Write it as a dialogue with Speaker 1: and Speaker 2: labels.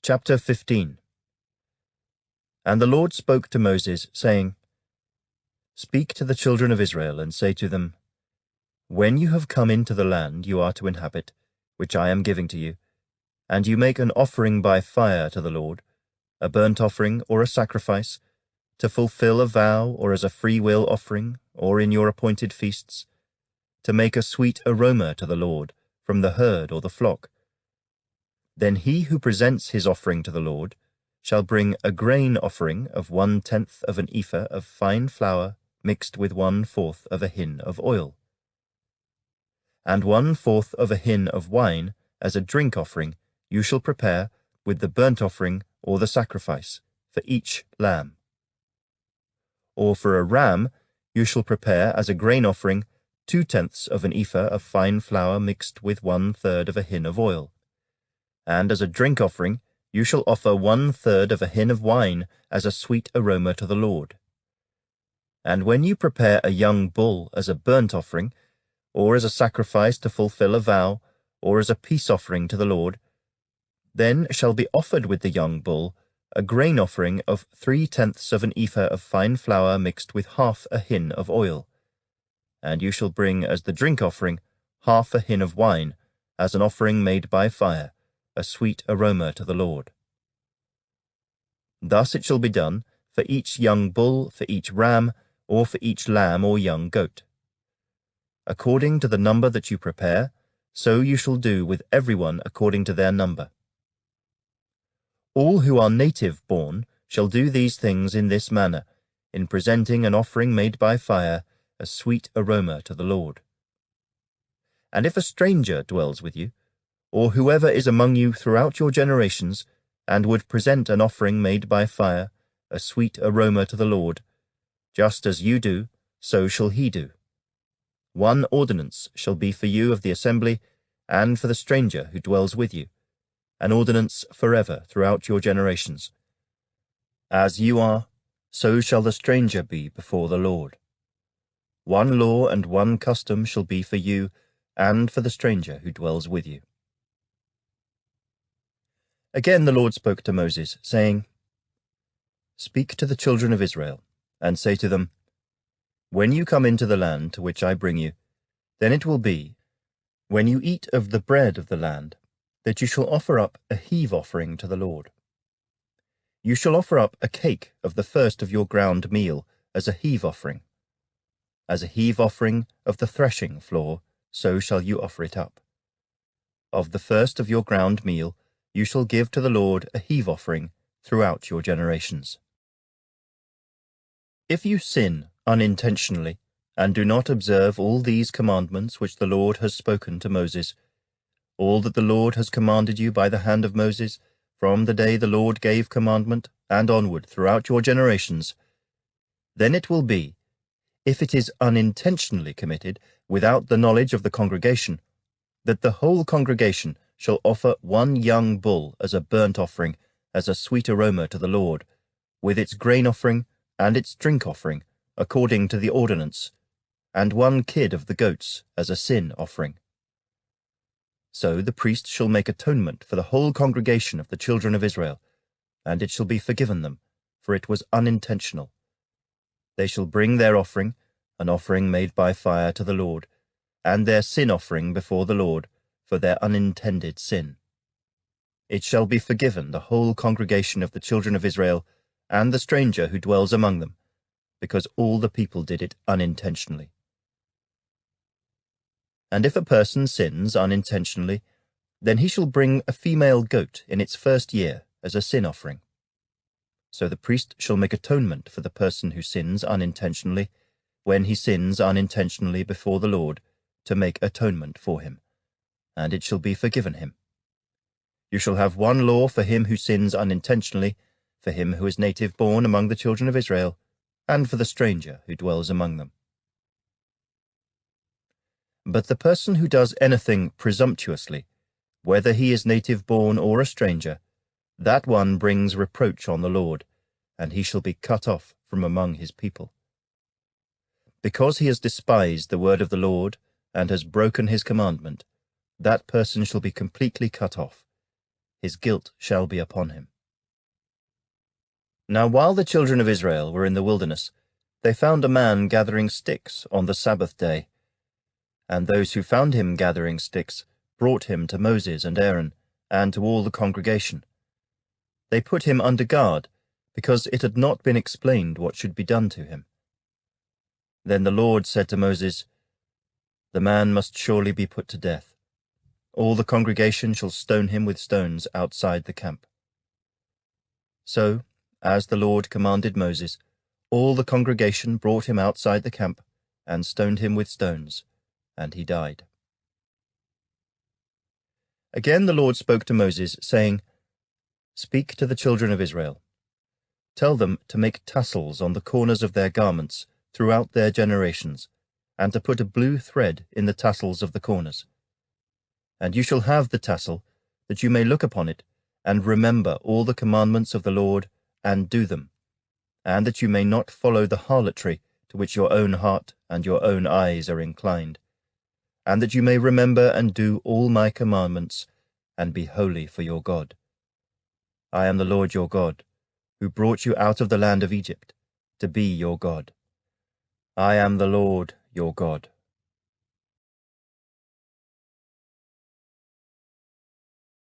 Speaker 1: Chapter 15. And the Lord spoke to Moses, saying, Speak to the children of Israel, and say to them, When you have come into the land you are to inhabit, which I am giving to you, and you make an offering by fire to the Lord, a burnt offering or a sacrifice, to fulfill a vow or as a free-will offering, or in your appointed feasts, to make a sweet aroma to the Lord from the herd or the flock, then he who presents his offering to the Lord shall bring a grain offering of 1/10 of an ephah of fine flour mixed with 1/4 of a hin of oil, and 1/4 of a hin of wine as a drink offering you shall prepare with the burnt offering or the sacrifice for each lamb. Or for a ram you shall prepare as a grain offering 2/10 of an ephah of fine flour mixed with 1/3 of a hin of oil, and as a drink offering you shall offer 1/3 of a hin of wine as a sweet aroma to the Lord. And when you prepare a young bull as a burnt offering, or as a sacrifice to fulfill a vow, or as a peace offering to the Lord, then shall be offered with the young bull a grain offering of 3/10 of an ephah of fine flour mixed with half a hin of oil, and you shall bring as the drink offering half a hin of wine as an offering made by fire, a sweet aroma to the Lord. Thus it shall be done for each young bull, for each ram, or for each lamb or young goat. According to the number that you prepare, so you shall do with everyone according to their number. All who are native-born shall do these things in this manner, in presenting an offering made by fire, a sweet aroma to the Lord. And if a stranger dwells with you, or whoever is among you throughout your generations, and would present an offering made by fire, a sweet aroma to the Lord, just as you do, so shall he do. One ordinance shall be for you of the assembly, and for the stranger who dwells with you, an ordinance forever throughout your generations. As you are, so shall the stranger be before the Lord. One law and one custom shall be for you, and for the stranger who dwells with you. Again the Lord spoke to Moses, saying, Speak to the children of Israel, and say to them, When you come into the land to which I bring you, then it will be, when you eat of the bread of the land, that you shall offer up a heave offering to the Lord. You shall offer up a cake of the first of your ground meal as a heave offering. As a heave offering of the threshing floor, so shall you offer it up. Of the first of your ground meal, you shall give to the Lord a heave offering throughout your generations. If you sin unintentionally, and do not observe all these commandments which the Lord has spoken to Moses, all that the Lord has commanded you by the hand of Moses, from the day the Lord gave commandment, and onward throughout your generations, then it will be, if it is unintentionally committed, without the knowledge of the congregation, that the whole congregation shall offer one young bull as a burnt offering, as a sweet aroma to the Lord, with its grain offering and its drink offering, according to the ordinance, and one kid of the goats as a sin offering. So the priest shall make atonement for the whole congregation of the children of Israel, and it shall be forgiven them, for it was unintentional. They shall bring their offering, an offering made by fire to the Lord, and their sin offering before the Lord, for their unintended sin. It shall be forgiven the whole congregation of the children of Israel, and the stranger who dwells among them, because all the people did it unintentionally. And if a person sins unintentionally, then he shall bring a female goat in its first year as a sin offering. So the priest shall make atonement for the person who sins unintentionally, when he sins unintentionally before the Lord, to make atonement for him, and it shall be forgiven him. You shall have one law for him who sins unintentionally, for him who is native-born among the children of Israel, and for the stranger who dwells among them. But the person who does anything presumptuously, whether he is native-born or a stranger, that one brings reproach on the Lord, and he shall be cut off from among his people. Because he has despised the word of the Lord, and has broken his commandment, that person shall be completely cut off. his guilt shall be upon him. Now while the children of Israel were in the wilderness, they found a man gathering sticks on the Sabbath day. And those who found him gathering sticks brought him to Moses and Aaron, and to all the congregation. They put him under guard, because it had not been explained what should be done to him. Then the Lord said to Moses, "The man must surely be put to death. All the congregation shall stone him with stones outside the camp." So, as the Lord commanded Moses, all the congregation brought him outside the camp and stoned him with stones, and he died. Again the Lord spoke to Moses, saying, "Speak to the children of Israel. Tell them to make tassels on the corners of their garments throughout their generations, and to put a blue thread in the tassels of the corners. And you shall have the tassel, that you may look upon it, and remember all the commandments of the Lord, and do them, and that you may not follow the harlotry to which your own heart and your own eyes are inclined, and that you may remember and do all my commandments, and be holy for your God. I am the Lord your God, who brought you out of the land of Egypt, to be your God. I am the Lord your God.